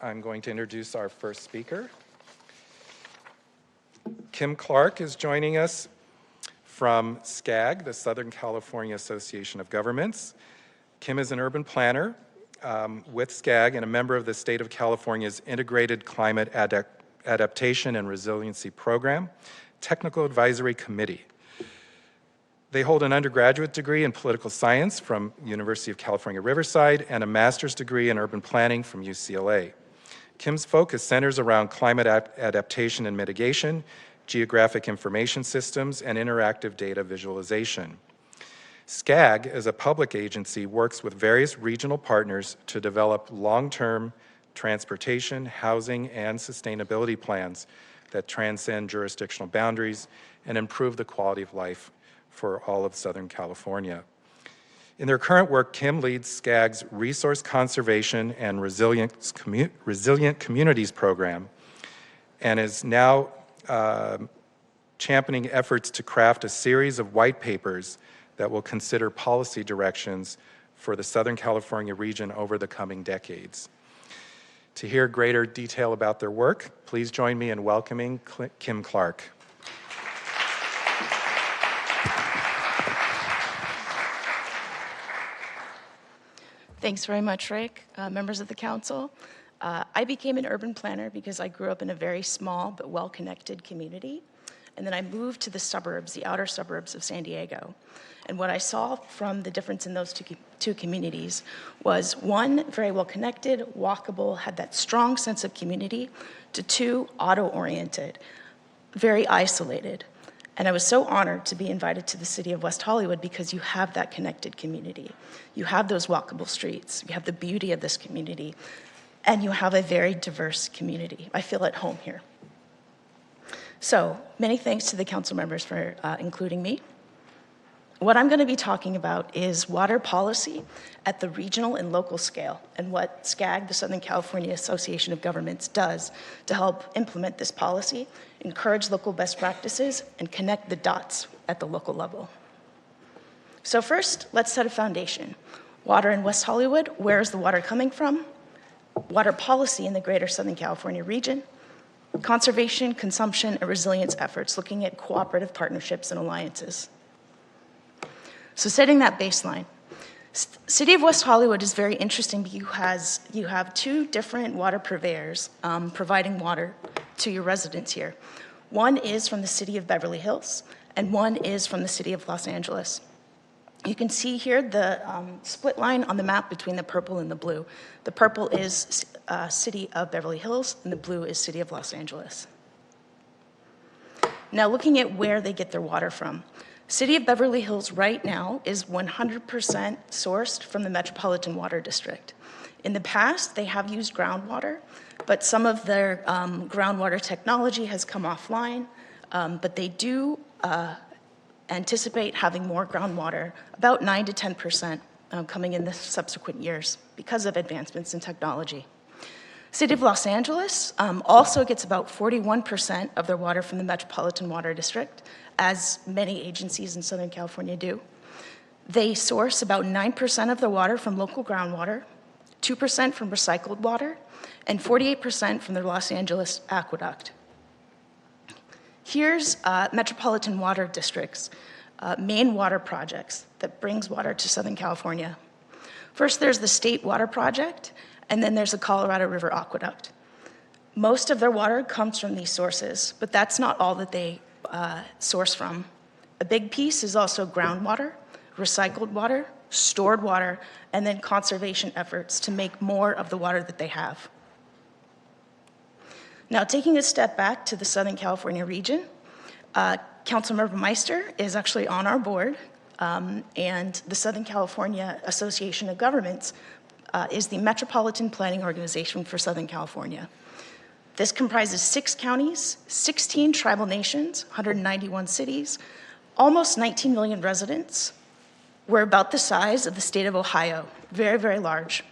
I'm going to introduce our first speaker. Kim Clark is joining us from SCAG, the Southern California Association of Governments. Kim is an urban planner with SCAG and a member of the State of California's Integrated Climate Adaptation and Resiliency Program Technical Advisory Committee. They hold an undergraduate degree in political science from University of California, Riverside, and a master's degree in urban planning from UCLA. Kim's focus centers around climate adaptation and mitigation, geographic information systems, and interactive data visualization. SCAG, as a public agency, works with various regional partners to develop long-term transportation, housing, and sustainability plans that transcend jurisdictional boundaries and improve the quality of life for all of Southern California. In their current work, Kim leads SCAG's Resource Conservation and Resilient Communities program and is now championing efforts to craft a series of white papers that will consider policy directions for the Southern California region over the coming decades. To hear greater detail about their work, please join me in welcoming Kim Clark. Thanks very much, Rick. Members of the council. I became an urban planner because I grew up in a very small but well-connected community. And then I moved to the suburbs, the outer suburbs of San Diego. And what I saw from the difference in those two communities was, one, very well-connected, walkable, had that strong sense of community, to two, auto-oriented, very isolated. And I was so honored to be invited to the city of West Hollywood because you have that connected community. You have those walkable streets, you have the beauty of this community, and you have a very diverse community. I feel at home here. So, many thanks to the council members for including me. What I'm going to be talking about is water policy at the regional and local scale, and what SCAG, the Southern California Association of Governments, does to help implement this policy, encourage local best practices, and connect the dots at the local level. So first, let's set a foundation. Water in West Hollywood, where is the water coming from? Water policy in the greater Southern California region. Conservation, consumption, and resilience efforts, looking at cooperative partnerships and alliances. So setting that baseline, City of West Hollywood is very interesting because you have two different water purveyors providing water to your residents here. One is from the city of Beverly Hills, and one is from the city of Los Angeles. You can see here the split line on the map between the purple and the blue. The purple is city of Beverly Hills, and the blue is city of Los Angeles. Now looking at where they get their water from. City of Beverly Hills right now is 100% sourced from the Metropolitan Water District. In the past, they have used groundwater, but some of their groundwater technology has come offline, but they do anticipate having more groundwater, about 9 to 10% coming in the subsequent years because of advancements in technology. City of Los Angeles also gets about 41% of their water from the Metropolitan Water District, as many agencies in Southern California do. They source about 9% of the water from local groundwater, 2% from recycled water, and 48% from their Los Angeles aqueduct. Here's Metropolitan Water District's main water projects that brings water to Southern California. First, there's the State Water Project, and then there's the Colorado River Aqueduct. Most of their water comes from these sources, but that's not all that they source from. A big piece is also groundwater, recycled water, stored water, and then conservation efforts to make more of the water that they have. Now, taking a step back to the Southern California region, Councilmember Meister is actually on our board, and the Southern California Association of Governments is the Metropolitan Planning Organization for Southern California. This comprises 6 counties, 16 tribal nations, 191 cities, almost 19 million residents. We're about the size of the state of Ohio, very, very large.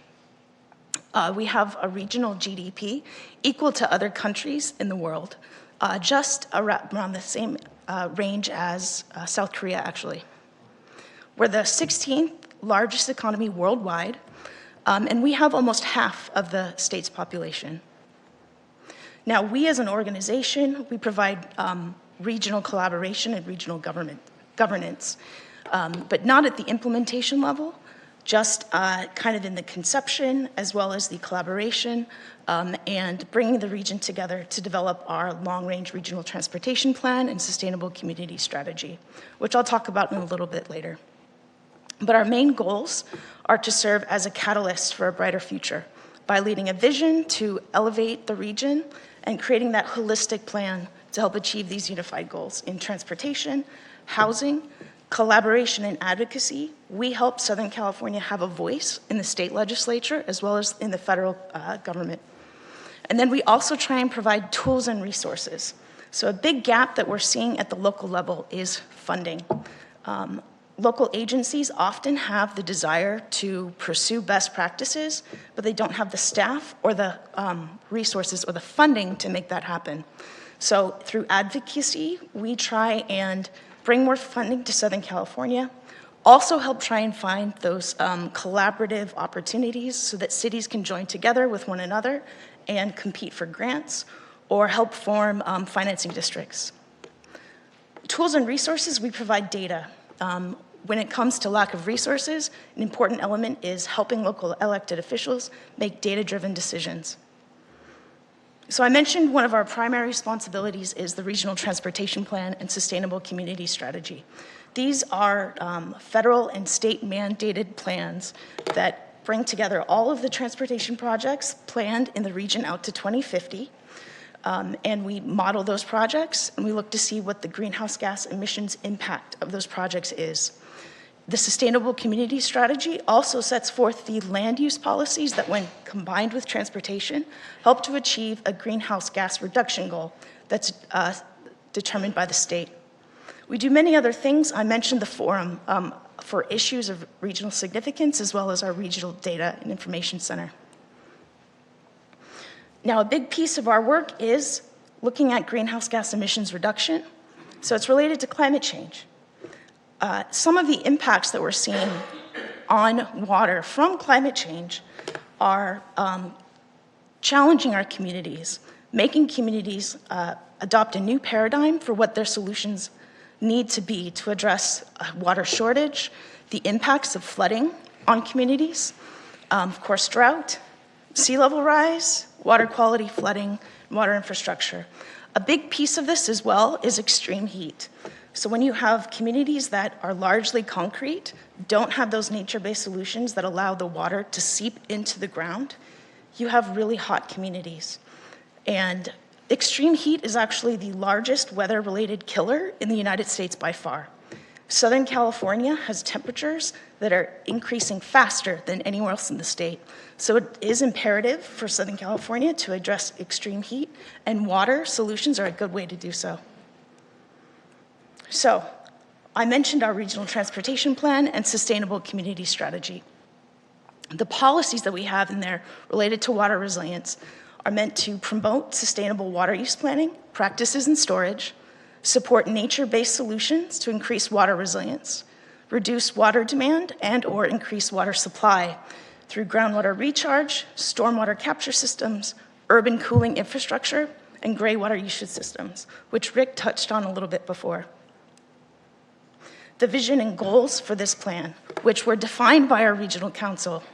We have a regional GDP equal to other countries in the world, just around the same range as South Korea, actually. We're the 16th largest economy worldwide. and we have almost half of the state's population. Now, we as an organization, we provide regional collaboration and regional governance, but not at the implementation level, just kind of in the conception as well as the collaboration and bringing the region together to develop our long-range regional transportation plan and sustainable community strategy, which I'll talk about in a little bit later. But our main goals are to serve as a catalyst for a brighter future by leading a vision to elevate the region and creating that holistic plan to help achieve these unified goals in transportation, housing, collaboration, and advocacy. We help Southern California have a voice in the state legislature as well as in the federal government. And then we also try and provide tools and resources. So a big gap that we're seeing at the local level is funding. Local agencies often have the desire to pursue best practices, but they don't have the staff or the resources or the funding to make that happen. So through advocacy, we try and bring more funding to Southern California, also help try and find those collaborative opportunities so that cities can join together with one another and compete for grants or help form financing districts. Tools and resources, we provide data. When it comes to lack of resources, an important element is helping local elected officials make data-driven decisions. So I mentioned one of our primary responsibilities is the Regional Transportation Plan and Sustainable Community Strategy. These are federal and state mandated plans that bring together all of the transportation projects planned in the region out to 2050. And we model those projects and we look to see what the greenhouse gas emissions impact of those projects is. The Sustainable Community Strategy also sets forth the land use policies that, when combined with transportation, help to achieve a greenhouse gas reduction goal that's determined by the state. We do many other things. I mentioned the forum for issues of regional significance, as well as our Regional Data and Information Center. Now, a big piece of our work is looking at greenhouse gas emissions reduction. So it's related to climate change. Some of the impacts that we're seeing on water from climate change are challenging our communities, making communities adopt a new paradigm for what their solutions need to be to address water shortage, the impacts of flooding on communities, of course, drought, sea level rise, water quality, flooding, water infrastructure. A big piece of this as well is extreme heat. So when you have communities that are largely concrete, don't have those nature-based solutions that allow the water to seep into the ground, you have really hot communities. And extreme heat is actually the largest weather-related killer in the United States by far. Southern California has temperatures that are increasing faster than anywhere else in the state. So it is imperative for Southern California to address extreme heat, and water solutions are a good way to do so. So I mentioned our Regional Transportation Plan and Sustainable Community Strategy. The policies that we have in there related to water resilience are meant to promote sustainable water use planning, practices and storage, support nature-based solutions to increase water resilience, reduce water demand and/or increase water supply through groundwater recharge, stormwater capture systems, urban cooling infrastructure, and gray water usage systems, which Rick touched on a little bit before. The vision and goals for this plan, which were defined by our regional council,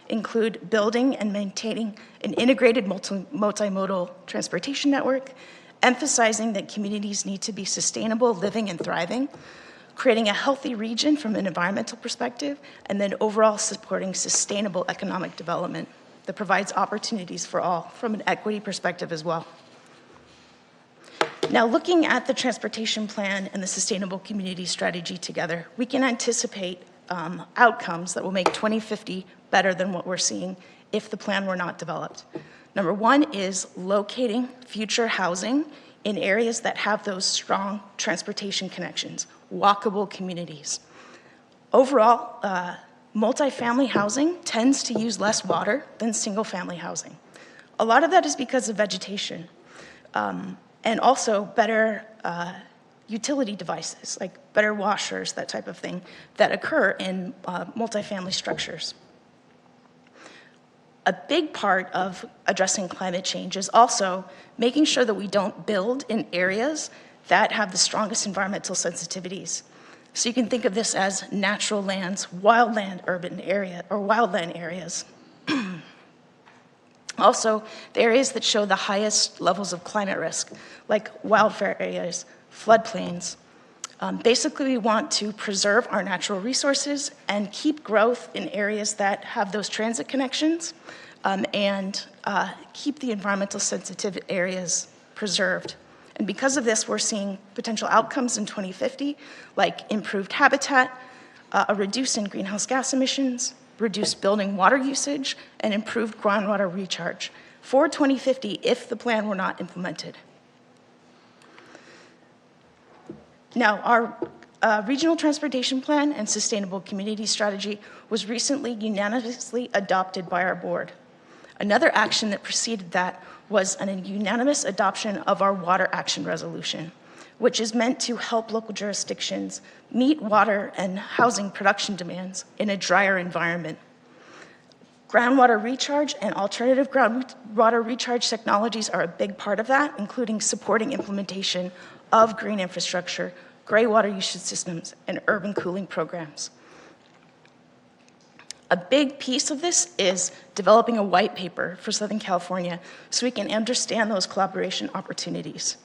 include building and maintaining an integrated multimodal transportation network, emphasizing that communities need to be sustainable, living, and thriving, creating a healthy region from an environmental perspective, and then overall supporting sustainable economic development that provides opportunities for all from an equity perspective as well. Now, looking at the transportation plan and the sustainable community strategy together, we can anticipate outcomes that will make 2050 better than what we're seeing if the plan were not developed. Number one is locating future housing in areas that have those strong transportation connections, walkable communities. Overall, multifamily housing tends to use less water than single-family housing. A lot of that is because of vegetation. And also better utility devices, like better washers, that type of thing, that occur in multifamily structures. A big part of addressing climate change is also making sure that we don't build in areas that have the strongest environmental sensitivities. So you can think of this as natural lands, wildland urban area, or wildland areas. Also, the areas that show the highest levels of climate risk, like wildfire areas, floodplains. Basically, we want to preserve our natural resources and keep growth in areas that have those transit connections, and keep the environmental sensitive areas preserved. And because of this, we're seeing potential outcomes in 2050, like improved habitat, a reduce in greenhouse gas emissions, reduced building water usage, and improved groundwater recharge for 2050 if the plan were not implemented. Now, our Regional Transportation Plan and Sustainable Community Strategy was recently unanimously adopted by our board. Another action that preceded that was a unanimous adoption of our Water Action Resolution, which is meant to help local jurisdictions meet water and housing production demands in a drier environment. Groundwater recharge and alternative groundwater recharge technologies are a big part of that, including supporting implementation of green infrastructure, gray water usage systems, and urban cooling programs. A big piece of this is developing a white paper for Southern California so we can understand those collaboration opportunities.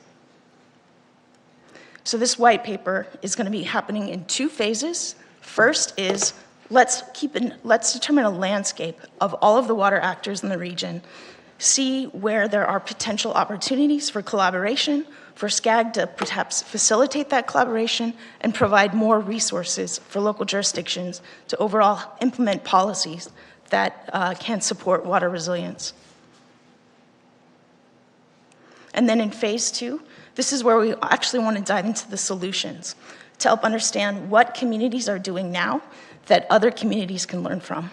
So this white paper is going to be happening in 2 phases. First is let's determine a landscape of all of the water actors in the region, see where there are potential opportunities for collaboration, for SCAG to perhaps facilitate that collaboration and provide more resources for local jurisdictions to overall implement policies that can support water resilience. And then in phase 2, this is where we actually want to dive into the solutions to help understand what communities are doing now that other communities can learn from.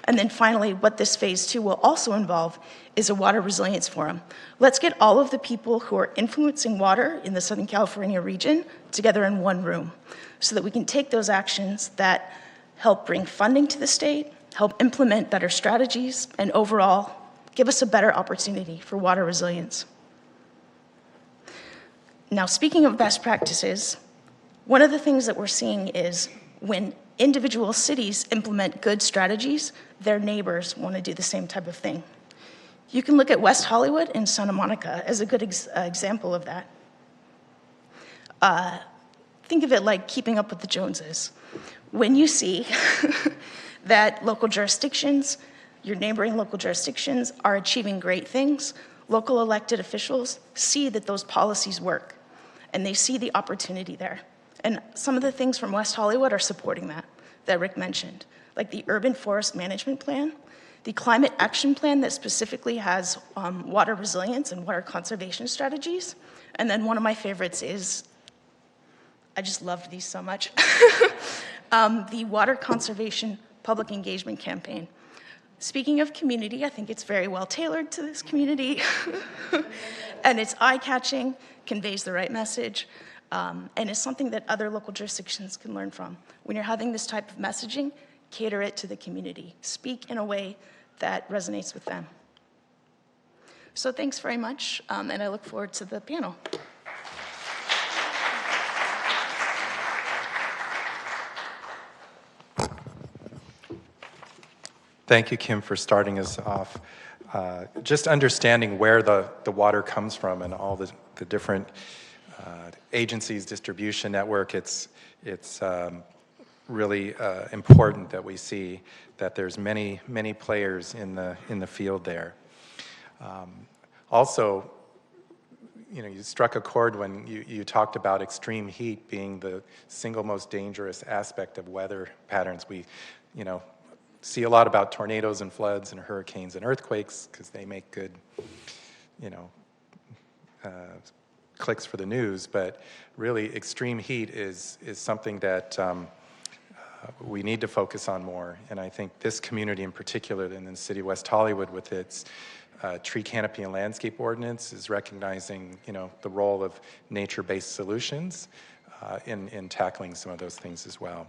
And then finally, what this phase 2 will also involve is a water resilience forum. Let's get all of the people who are influencing water in the Southern California region together in one room so that we can take those actions that help bring funding to the state, help implement better strategies, and overall give us a better opportunity for water resilience. Now, speaking of best practices, one of the things that we're seeing is when individual cities implement good strategies, their neighbors want to do the same type of thing. You can look at West Hollywood and Santa Monica as a good example of that. Think of it like keeping up with the Joneses. When you see that local jurisdictions, your neighboring local jurisdictions are achieving great things, local elected officials see that those policies work, and they see the opportunity there. And some of the things from West Hollywood are supporting that Rick mentioned, like the Urban Forest Management Plan, the Climate Action Plan that specifically has water resilience and water conservation strategies. And then one of my favorites is, I just loved these so much, the Water Conservation Public Engagement Campaign. Speaking of community, I think it's very well tailored to this community, and it's eye-catching, conveys the right message, and is something that other local jurisdictions can learn from. When you're having this type of messaging, cater it to the community. Speak in a way that resonates with them. So thanks very much, and I look forward to the panel. Thank you, Kim, for starting us off. Just understanding where the water comes from and all the different agencies, distribution network, it's really important that we see that there's many players in the field there. Also, you struck a chord when you talked about extreme heat being the single most dangerous aspect of weather patterns. We, see a lot about tornadoes and floods and hurricanes and earthquakes because they make good, clicks for the news, but really extreme heat is something that we need to focus on more. And I think this community in particular, and in the city of West Hollywood with its tree canopy and landscape ordinance is recognizing, the role of nature-based solutions in tackling some of those things as well.